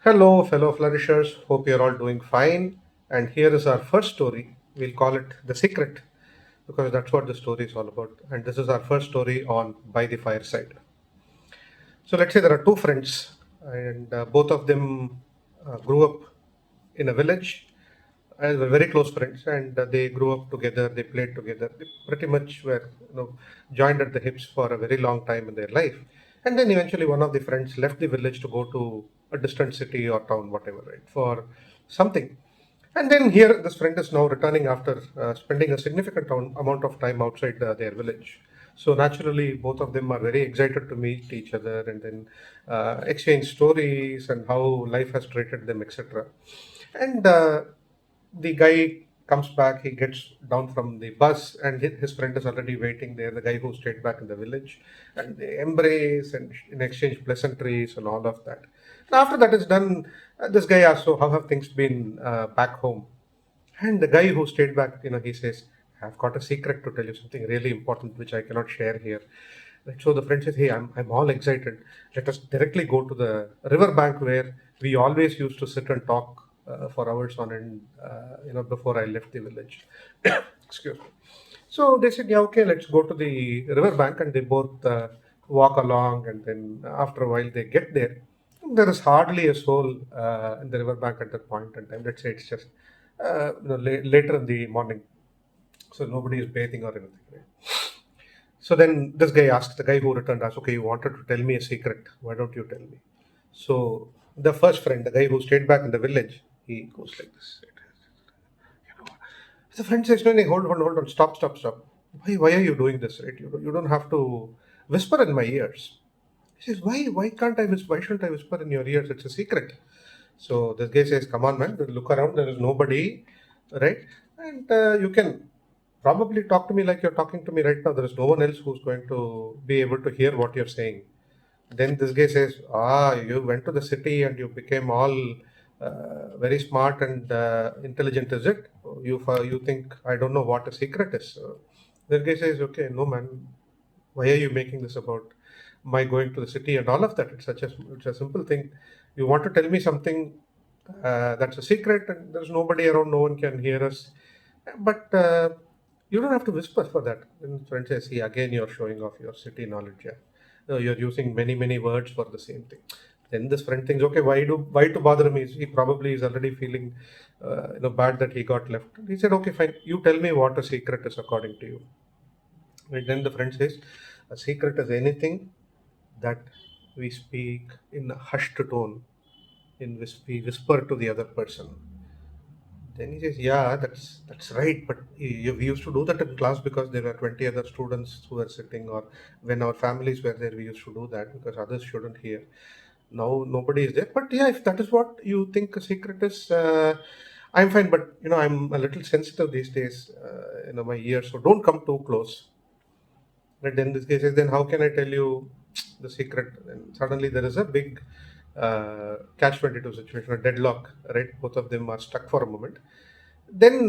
Hello, fellow flourishers. Hope you're all doing fine. And here is our first story. We'll call it The Secret because that's what the story is all about. And this is our first story on By the Fireside. So let's say there are two friends, and both of them grew up in a village. They were very close friends, and they grew up together. They played together. They pretty much were, joined at the hips for a very long time in their life. And then eventually, one of the friends left the village to go to a distant city or town, whatever, right, for something. And then here, this friend is now returning after spending a significant amount of time outside their village. So naturally, both of them are very excited to meet each other and then exchange stories and how life has treated them, etc. And the guy comes back, he gets down from the bus, and his friend is already waiting there, the guy who stayed back in the village. And they embrace and in exchange pleasantries and all of that. And after that is done, this guy asks, so how have things been back home? And the guy who stayed back, he says, I've got a secret to tell you, something really important which I cannot share here. Right, so the friend says, hey, I'm all excited. Let us directly go to the river bank where we always used to sit and talk for hours on end, before I left the village. Excuse me. So they said, yeah, okay, let's go to the river bank. And they both walk along. And then after a while, they get there. There is hardly a soul in the river bank at that point in time. Let's say it's just later in the morning. So nobody is bathing or anything. Right? So then this guy asked, the guy who returned asked, okay, you wanted to tell me a secret. Why don't you tell me? So the first friend, the guy who stayed back in the village, he goes like this. The friend says, no, no, hold on, stop. Why are you doing this? Right? You don't have to whisper in my ears. He says, why can't I whisper? Why shouldn't I whisper in your ears? It's a secret. So this guy says, come on, man, look around. There is nobody, right? And you can probably talk to me like you're talking to me right now. There is no one else who's going to be able to hear what you're saying. Then this guy says, you went to the city and you became all very smart and intelligent, is it? You think I don't know what a secret is? So the guy says, okay, no, man, why are you making this about my going to the city and all of that? It's a simple thing. You want to tell me something that's a secret and there's nobody around, no one can hear us. But you don't have to whisper for that. Then friend says, see, again, you're showing off your city knowledge. Yeah. You're using many words for the same thing. Then this friend thinks, okay, why to bother me? He probably is already feeling bad that he got left. He said, okay, fine. You tell me what a secret is according to you. And then the friend says, a secret is anything that we speak in a hushed tone, in which we whisper to the other person. Then he says, "Yeah, that's right. But we used to do that in class because there were 20 other students who were sitting, or when our families were there, we used to do that because others shouldn't hear. Now nobody is there. But yeah, if that is what you think a secret is, I'm fine. But I'm a little sensitive these days. My ears, so don't come too close." But then this guy says, "Then how can I tell you the secret?" And suddenly there is a big catch 22 situation, a deadlock. Right, both of them are stuck for a moment. Then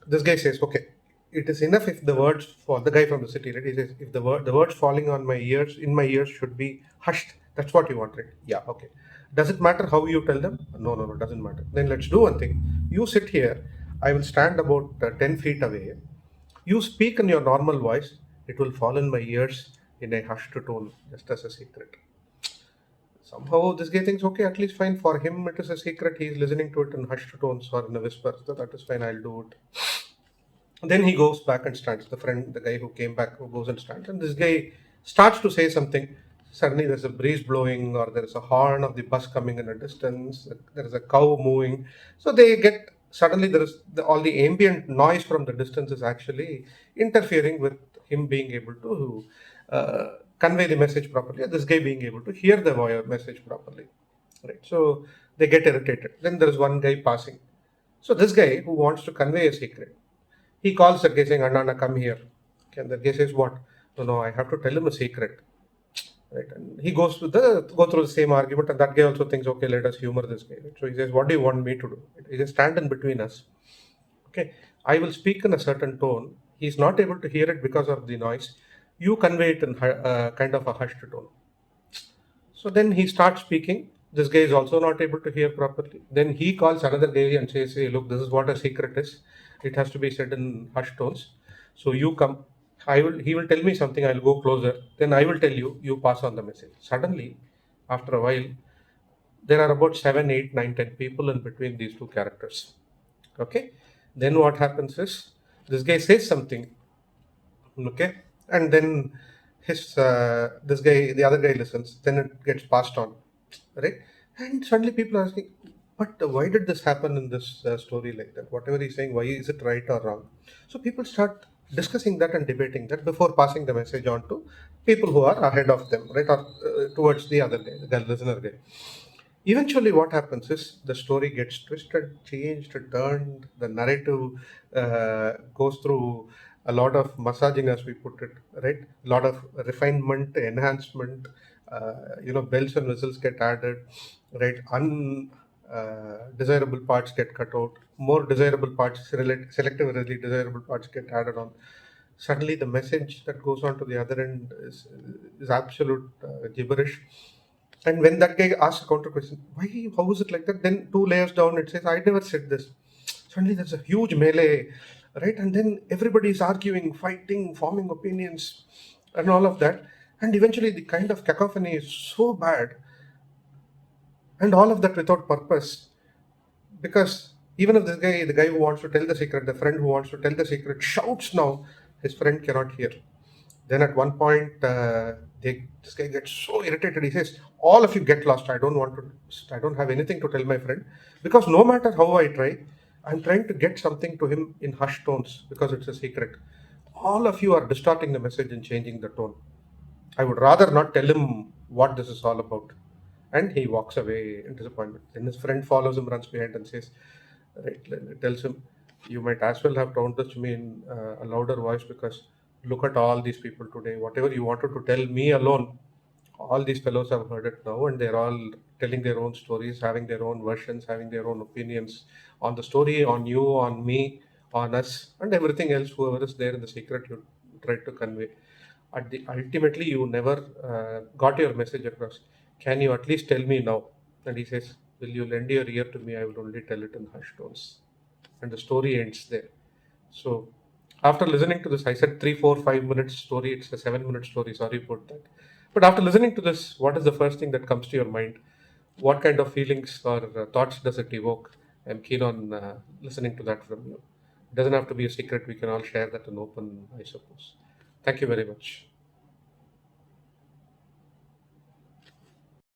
this guy says, "Okay, it is enough if the words for the guy from the city, right? He says, if the words falling on my ears, in my ears, should be hushed. That's what you want, right? Yeah, okay. Does it matter how you tell them? No, doesn't matter. Then let's do one thing. You sit here. I will stand about 10 feet away. You speak in your normal voice. It will fall in my ears in a hushed tone, just as a secret." Somehow this guy thinks, okay, at least fine. For him, it is a secret. He's listening to it in hushed tones or in a whisper. So that is fine. I'll do it. Then he goes back and stands. The friend, the guy who came back, who goes and stands. And this guy starts to say something. Suddenly there's a breeze blowing, or there's a horn of the bus coming in a distance. There is a cow moving. So they get, suddenly there is all the ambient noise from the distance is actually interfering with him being able to convey the message properly. This guy being able to hear the message properly. Right. So they get irritated. Then there's one guy passing. So this guy who wants to convey a secret, he calls the guy saying, Anna, come here. Okay, and the guy says, what? No, I have to tell him a secret. Right. And he goes to go through the same argument, and that guy also thinks, okay, let us humor this guy. Right? So he says, what do you want me to do? He says, stand in between us. Okay. I will speak in a certain tone. He's not able to hear it because of the noise. You convey it in kind of a hushed tone. So then he starts speaking. This guy is also not able to hear properly. Then he calls another guy and says, "Hey, look, this is what a secret is. It has to be said in hushed tones. So you come. I will. He will tell me something. I'll go closer. Then I will tell you. You pass on the message." Suddenly, after a while, there are about 7, 8, 9, 10 people in between these two characters. Okay. Then what happens is this guy says something. Okay, and then his this guy, the other guy listens. Then it gets passed on, right? And suddenly people are asking, but why did this happen in this story like that? Whatever he's saying, why is it right or wrong? So people start discussing that and debating that before passing the message on to people who are ahead of them, right, or towards the other guy, the listener guy. Eventually, what happens is the story gets twisted, changed, turned. The narrative goes through a lot of massaging, as we put it, right? A lot of refinement, enhancement. Bells and whistles get added, right? Desirable parts get cut out. More desirable parts, selectively desirable parts get added on. Suddenly, the message that goes on to the other end is absolute gibberish. And when that guy asks a counter question, why, how is it like that? Then two layers down, it says, I never said this. Suddenly, there's a huge melee, right? And then everybody is arguing, fighting, forming opinions, and all of that. And eventually, the kind of cacophony is so bad, and all of that without purpose. Because even if this guy, the guy who wants to tell the secret, the friend who wants to tell the secret, shouts now, his friend cannot hear. Then at one point, this guy gets so irritated. He says, "All of you get lost. I don't want to. I don't have anything to tell my friend because no matter how I try, I'm trying to get something to him in hushed tones because it's a secret. All of you are distorting the message and changing the tone. I would rather not tell him what this is all about." And he walks away in disappointment. Then his friend follows him, runs behind, and says, right, tells him, "You might as well have told this to me in a louder voice because look at all these people today. Whatever you wanted to tell me alone, all these fellows have heard it now, and they're all telling their own stories, having their own versions, having their own opinions on the story, on you, on me, on us, and everything else. Whoever is there in the secret, you tried to convey. Ultimately, you never got your message across. Can you at least tell me now?" And he says, "Will you lend your ear to me? I will only tell it in hushed tones." And the story ends there. So, after listening to this, I said 3, 4, 5 minutes story. It's a 7 minute story. Sorry about that. But after listening to this, what is the first thing that comes to your mind? What kind of feelings or thoughts does it evoke? I'm keen on listening to that from you. It doesn't have to be a secret. We can all share that in open, I suppose. Thank you very much.